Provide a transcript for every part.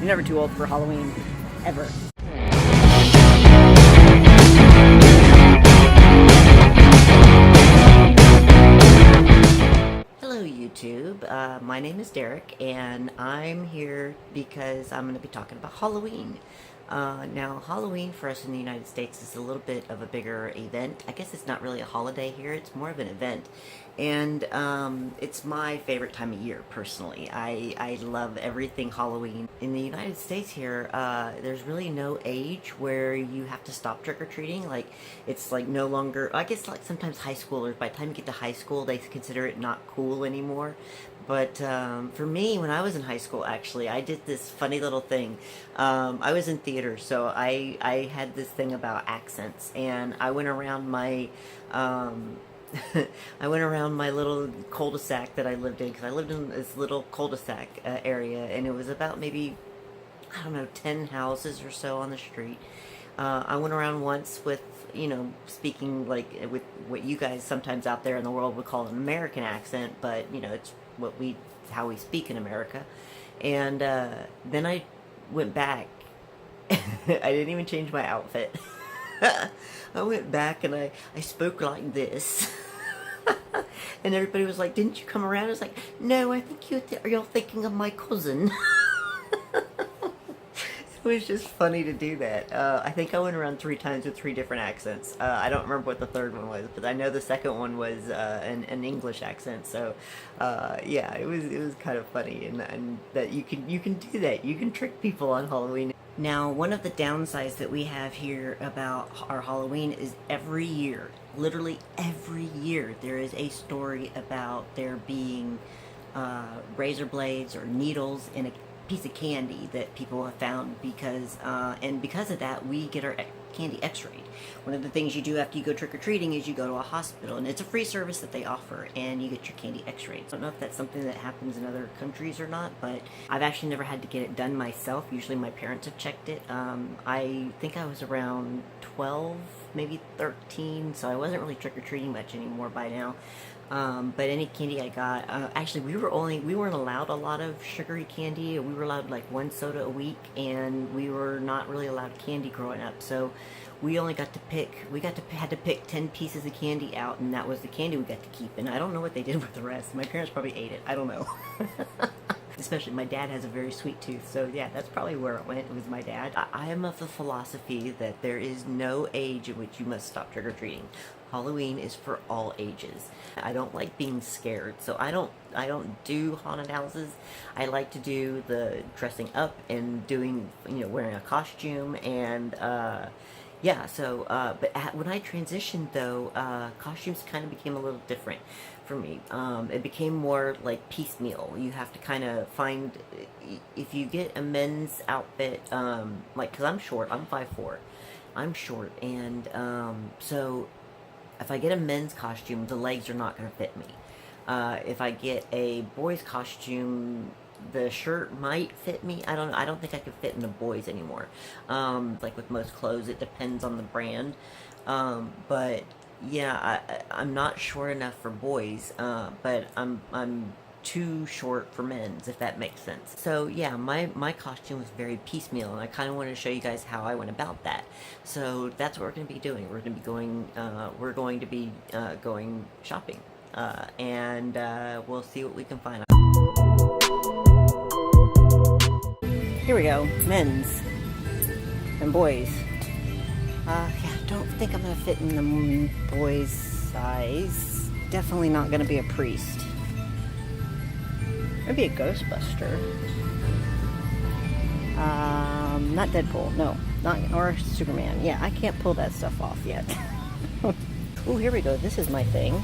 You're never too old for Halloween, ever. Hello YouTube, my name is Derek, and I'm here because I'm going to be talking about Halloween. Now, Halloween for us in the United States is a little bit of a bigger event. I guess it's not really a holiday here, it's more of an event. And it's my favorite time of year, personally. I love everything Halloween. In the United States here, there's really no age where you have to stop trick-or-treating. Like, it's like no longer, I guess like sometimes high schoolers, by the time you get to high school, they consider it not cool anymore. But for me, when I was in high school, actually, I did this funny little thing. I was in theater, so I had this thing about accents, and I went around my I went around my little cul-de-sac that I lived in, because I lived in this little cul-de-sac area, and it was about maybe, I don't know, 10 houses or so on the street. I went around once with, you know, speaking like with what you guys sometimes out there in the world would call an American accent, but, you know, it's how we speak in America. And then I went back. I didn't even change my outfit. I went back and I spoke like this. And everybody was like, didn't you come around? I was like, no, I think you're thinking of my cousin. It was just funny to do that. I think I went around 3 times with 3 different accents. I don't remember what the third one was, but I know the second one was an English accent. So, yeah, it was kind of funny, and that you can do that. You can trick people on Halloween. Now, one of the downsides that we have here about our Halloween is every year, literally every year, there is a story about there being razor blades or needles in a piece of candy that people have found, because and because of that, we get our candy x-rayed. One of the things you do after you go trick-or-treating is you go to a hospital, and it's a free service that they offer, and you get your candy x-rayed. I don't know if that's something that happens in other countries or not, but I've actually never had to get it done myself. Usually my parents have checked it. I think I was around 12, maybe 13, so I wasn't really trick-or-treating much anymore by now. But any candy I got, actually we weren't allowed a lot of sugary candy. We were allowed like 1 soda a week, and we were not really allowed candy growing up. So we only got to had to pick 10 pieces of candy out, and that was the candy we got to keep. And I don't know what they did with the rest. My parents probably ate it. I don't know. Especially my dad has a very sweet tooth, so yeah, that's probably where it went. It was my dad. I am of the philosophy that there is no age at which you must stop trick-or-treating. Halloween is for all ages. I don't like being scared, so I don't do haunted houses. I like to do the dressing up and doing, you know, wearing a costume, and yeah, so, but when I transitioned, though, costumes kind of became a little different for me. It became more like piecemeal. You have to kind of find, if you get a men's outfit, like, because I'm short, I'm 5'4", I'm short, and so if I get a men's costume, the legs are not going to fit me. If I get a boy's costume, the shirt might fit me. I don't think I could fit in the boys anymore. Like with most clothes, it depends on the brand. But yeah, I'm not short enough for boys, but I'm too short for men's, if that makes sense. So yeah, my costume was very piecemeal, and I kind of wanted to show you guys how I went about that. So that's what we're going to be doing. We're going to be going shopping, and we'll see what we can find. Here we go, men's and boys. Yeah, don't think I'm gonna fit in the boys' size. Definitely not gonna be a priest. Maybe a Ghostbuster. Not Deadpool, no. Or Superman. Yeah, I can't pull that stuff off yet. Oh, here we go. This is my thing.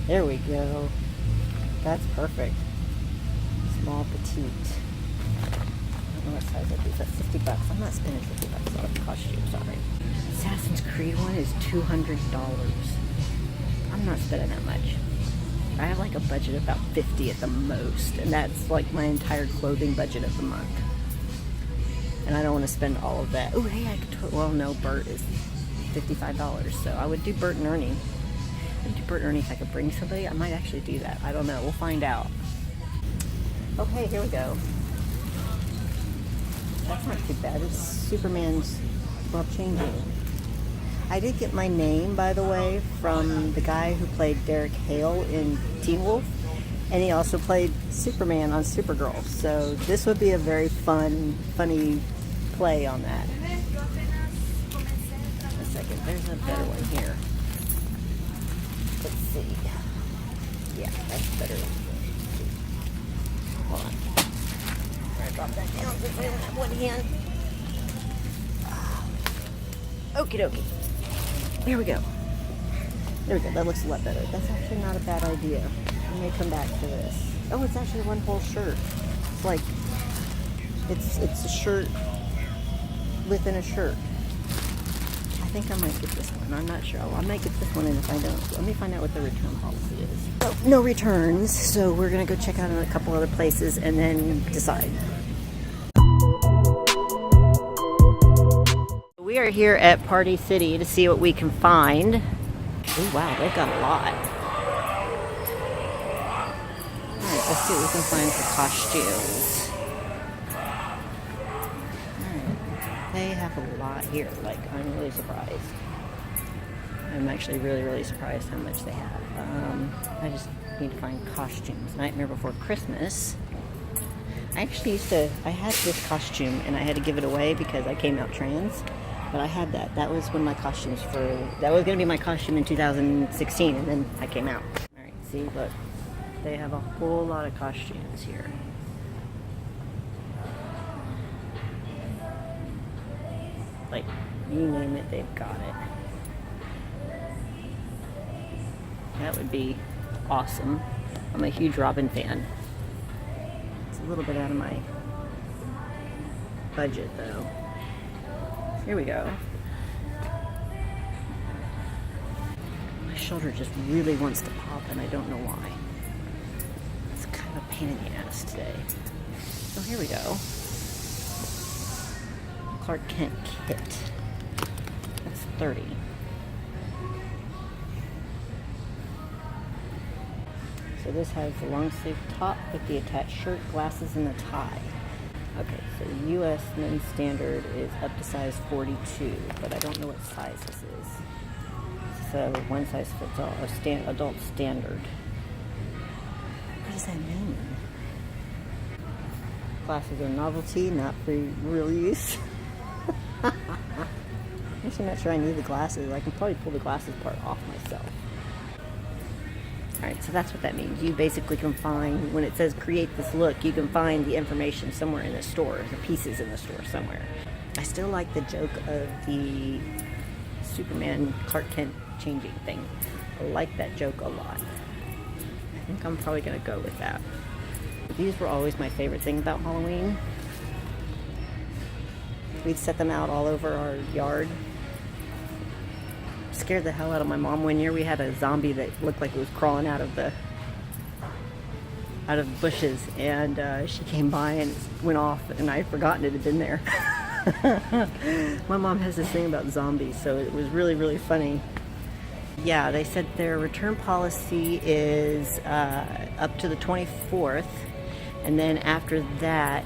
There we go. That's perfect. Small, petite. I don't know what size that is. That's $50. I'm not spending $50 on a costume, sorry. Assassin's Creed one is $200. I'm not spending that much. I have like a budget of about $50 at the most, and that's like my entire clothing budget of the month. And I don't want to spend all of that. Oh, hey, I could well, no, Bert is $55, so I would do Bert and Ernie. I would do Bert and Ernie if I could bring somebody. I might actually do that. I don't know. We'll find out. Okay, here we go. That's not too bad. It's Superman's Love Changing. I did get my name, by the way, from the guy who played Derek Hale in Teen Wolf, and he also played Superman on Supergirl. So this would be a very funny play on that. A second, there's a better one here. Let's see. Yeah, that's better. Hold on. I'm gonna drop that down because I only have one hand. Okie dokie. There we go. There we go. That looks a lot better. That's actually not a bad idea. I may come back to this. Oh, it's actually one whole shirt. It's like it's a shirt within a shirt. I think I might get this one. I'm not sure. I might get this one, and if I don't, let me find out what the return policy is. Oh, no returns, so we're gonna go check out a couple other places and then decide. We are here at Party City to see what we can find. Oh wow, they've got a lot. Alright, let's see what we can find for costumes. Alright, they have a lot here. Like, I'm really surprised. I'm actually really surprised how much they have. I just need to find costumes. Nightmare Before Christmas. I actually I had this costume and I had to give it away because I came out trans. But I had that. That was one of my costumes that was going to be my costume in 2016, and then I came out. Alright, see, look. They have a whole lot of costumes here. Like, you name it, they've got it. That would be awesome. I'm a huge Robin fan. It's a little bit out of my budget, though. Here we go. My shoulder just really wants to pop, and I don't know why. It's kind of a pain in the ass today. So here we go. Clark Kent kit. That's $30. So this has the long sleeve top with the attached shirt, glasses, and a tie. Okay, so the U.S. men's standard is up to size 42, but I don't know what size this is. So one size fits all, adult standard. What does that mean? Glasses are novelty, not for real use. I'm actually not sure I need the glasses. I can probably pull the glasses part off myself. Alright, so that's what that means. You basically can find, when it says create this look, you can find the information somewhere in the store, the pieces in the store somewhere. I still like the joke of the Superman Clark Kent changing thing. I like that joke a lot. I think I'm probably going to go with that. These were always my favorite thing about Halloween. We'd set them out all over our yard. Scared the hell out of my mom one year. We had a zombie that looked like it was crawling out of the bushes, and she came by and it went off, and I had forgotten it had been there. My mom has this thing about zombies, so it was really funny. Yeah, they said their return policy is up to the 24th, and then after that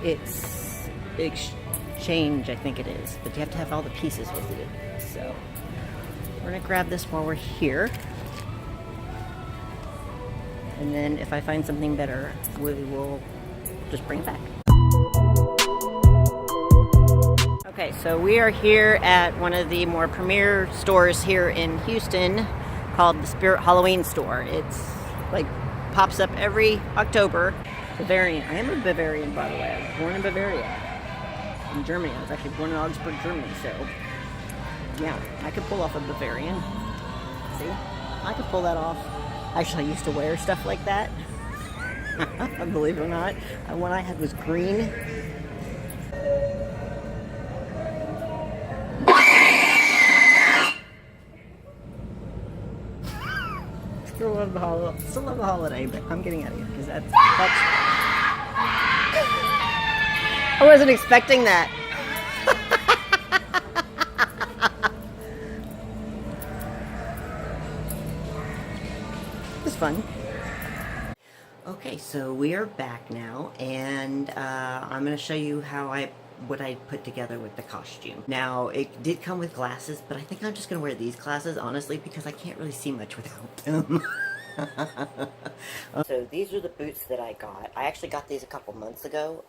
it's exchange, I think it is, but you have to have all the pieces with it. So we're gonna grab this while we're here, and then if I find something better, we will just bring it back. Okay, so we are here at one of the more premier stores here in Houston called the Spirit Halloween store. It's like pops up every October. Bavarian. I am a Bavarian, by the way. I was born in Bavaria, in Germany. I was actually born in Augsburg, Germany, so yeah, I could pull off a Bavarian. See? I could pull that off. Actually, I used to wear stuff like that. Believe it or not. One I had was green. Still love the holiday, but I'm getting out of here because that's I wasn't expecting that. It was fun. Okay, So we are back now, and I'm going to show you what I put together with the costume. Now, it did come with glasses, but I think I'm just going to wear these glasses, honestly, because I can't really see much without them. So these are the boots that I got. I actually got these a couple months ago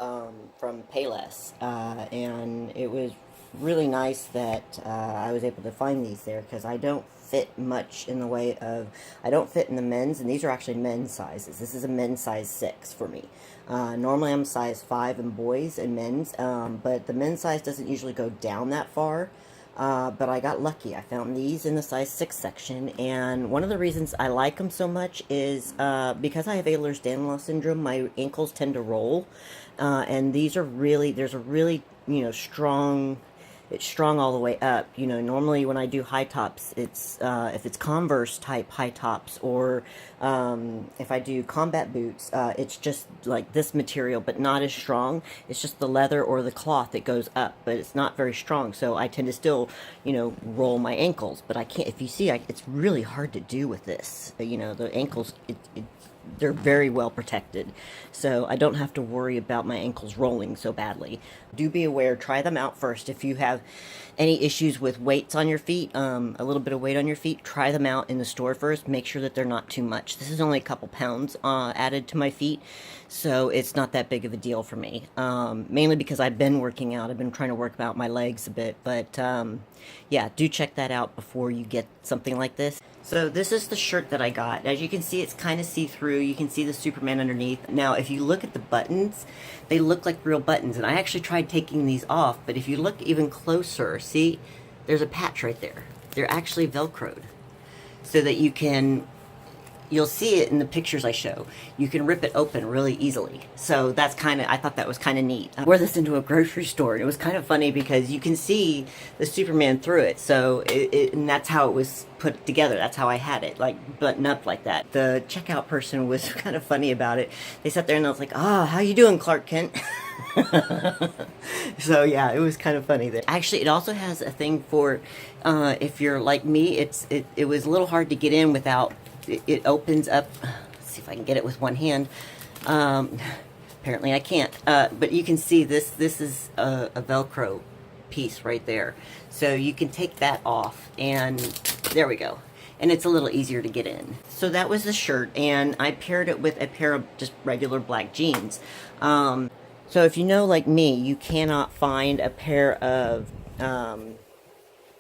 from Payless, and it was really nice that I was able to find these there, because I don't fit much in the way of, I don't fit in the men's, and these are actually men's sizes. This is a men's size 6 for me. Normally I'm size 5 in boys and men's, but the men's size doesn't usually go down that far. But I got lucky. I found these in the size 6 section, and one of the reasons I like them so much is because I have Ehlers-Danlos syndrome, my ankles tend to roll, and these are really, there's a really, strong, it's strong all the way up. Normally when I do high tops, it's if it's Converse type high tops, or if I do combat boots, it's just like this material, but not as strong. It's just the leather or the cloth that goes up, but it's not very strong. So I tend to still, roll my ankles, but I can't. If you see, it's really hard to do with this. The ankles, they're very well protected, so I don't have to worry about my ankles rolling so badly. Do be aware, try them out first. If you have any issues with weights on your feet, a little bit of weight on your feet, try them out in the store first. Make sure that they're not too much. This is only a couple pounds added to my feet, so it's not that big of a deal for me. Mainly because I've been working out. I've been trying to work out my legs a bit, but yeah, do check that out before you get something like this. So this is the shirt that I got. As you can see, it's kind of see-through. You can see the Superman underneath. Now, if you look at the buttons, they look like real buttons, and I actually tried taking these off, but if you look even closer, see, there's a patch right there. They're actually Velcroed, so that you'll see it in the pictures I show. You can rip it open really easily. So that's I thought that was kind of neat. I wore this into a grocery store, and it was kind of funny because you can see the Superman through it. So and that's how it was put together. That's how I had it, like buttoned up like that. The checkout person was kind of funny about it. They sat there and I was like, how you doing, Clark Kent? So yeah, it was kind of funny. Actually, it also has a thing for, if you're like me, it was a little hard to get in without, it opens up. Let's see if I can get it with one hand. Apparently I can't, but you can see this is a Velcro piece right there, so you can take that off, and there we go, and it's a little easier to get in. So that was the shirt, and I paired it with a pair of just regular black jeans. So if you know, like me, you cannot find a pair of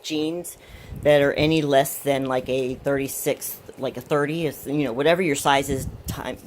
jeans that are any less than like a 36, like a 30 is, whatever your size is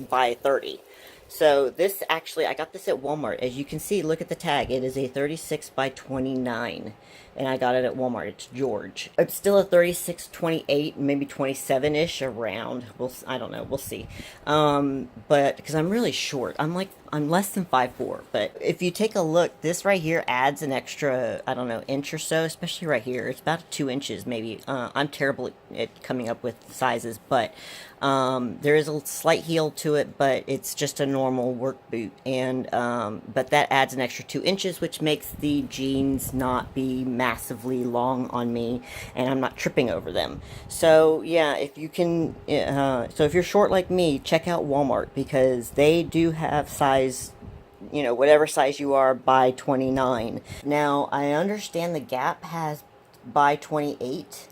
by 30. So this actually, I got this at Walmart. As you can see, look at the tag. It is a 36 by 29. And I got it at Walmart. It's George. It's still a 36, 28, maybe 27-ish around. I don't know. We'll see. But because I'm really short. I'm less than 5'4". But if you take a look, this right here adds an extra, I don't know, inch or so, especially right here. It's about 2 inches maybe. I'm terrible at coming up with sizes, but there is a slight heel to it, but it's just a normal work boot. And but that adds an extra 2 inches, which makes the jeans not be massively long on me, and I'm not tripping over them. So yeah, if you can, so if you're short like me, check out Walmart, because they do have size, whatever size you are by 29. Now I understand the Gap has by 28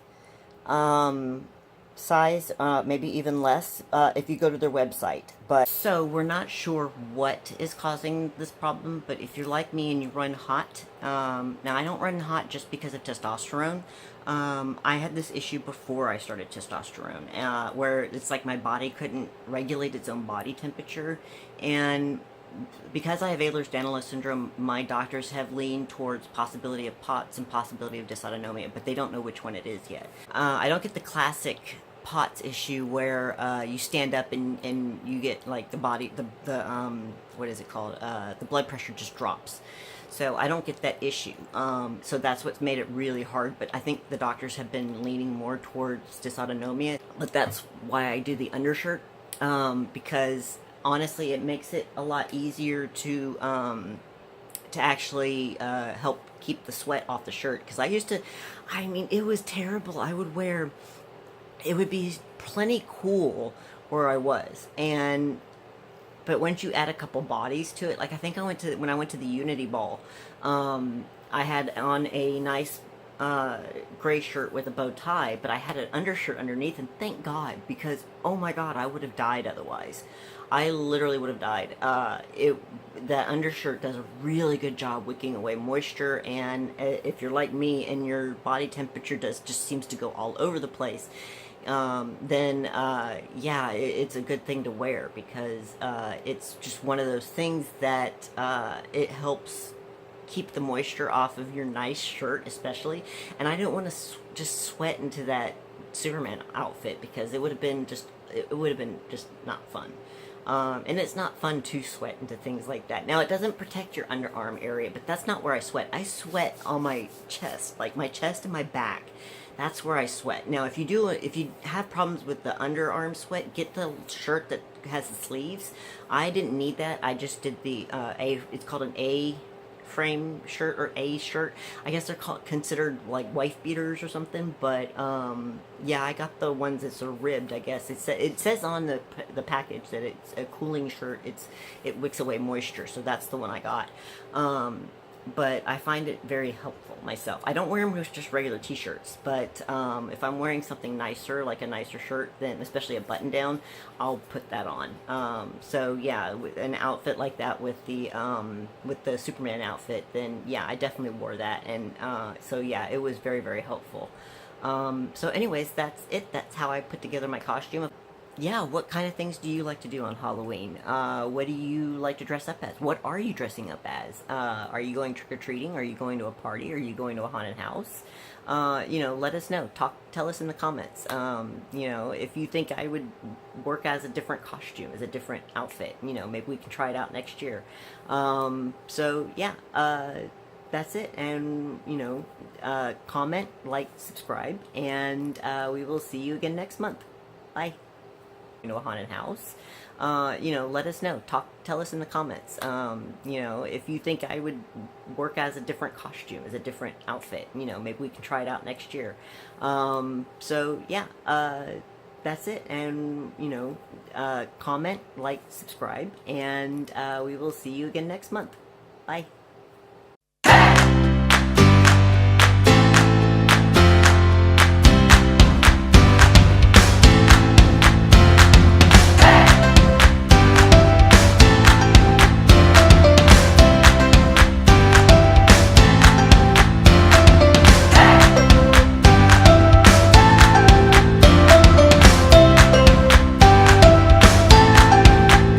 size, maybe even less, if you go to their website. But so we're not sure what is causing this problem, but if you're like me and you run hot, now I don't run hot just because of testosterone. I had this issue before I started testosterone, where it's like my body couldn't regulate its own body temperature, and because I have Ehlers-Danlos syndrome, my doctors have leaned towards possibility of POTS and possibility of dysautonomia, but they don't know which one it is yet. I don't get the classic POTS issue where you stand up and you get like the body, what is it called? The blood pressure just drops. So I don't get that issue. So that's what's made it really hard. But I think the doctors have been leaning more towards dysautonomia. But that's why I do the undershirt, because honestly, it makes it a lot easier to actually help keep the sweat off the shirt. Because I mean, it was terrible. I would wear, it would be plenty cool where I was, but but once you add a couple bodies to it, like I think when I went to the Unity Ball, I had on a nice gray shirt with a bow tie, but I had an undershirt underneath, and thank God, because oh my God, I would have died otherwise. I literally would have died. That undershirt does a really good job wicking away moisture, and if you're like me and your body temperature just seems to go all over the place, then yeah, it's a good thing to wear, because it's just one of those things that it helps keep the moisture off of your nice shirt, especially. And I didn't want to just sweat into that Superman outfit, because it would have been just not fun. And it's not fun to sweat into things like that. Now, it doesn't protect your underarm area, but that's not where I sweat. I sweat on my chest, like my chest and my back. That's where I sweat. Now, if you have problems with the underarm sweat, get the shirt that has the sleeves. I didn't need that. I just did the it's called an A frame shirt, or A shirt. I guess they're considered like wife beaters or something, but yeah, I got the ones that are ribbed, I guess. It says on the package that it's a cooling shirt. It wicks away moisture, so that's the one I got. But I find it very helpful myself. I don't wear them with just regular t-shirts, but if I'm wearing something nicer, like a nicer shirt, then especially a button down, I'll put that on. So yeah, an outfit like that with the Superman outfit, then yeah, I definitely wore that, and so yeah, it was very, very helpful. So anyways, that's it. That's how I put together my costume. Yeah, what kind of things do you like to do on Halloween? What do you like to dress up as? What are you dressing up as? Are you going trick-or-treating? Are you going to a party? Are you going to a haunted house? Let us know. Tell us in the comments. If you think I would work as a different costume, as a different outfit, maybe we can try it out next year. So yeah, that's it. And, comment, like, subscribe, and we will see you again next month. Bye. A haunted house, let us know. Tell us in the comments. If you think I would work as a different costume, as a different outfit, maybe we can try it out next year. So yeah, that's it. And comment, like, subscribe, and we will see you again next month. Bye.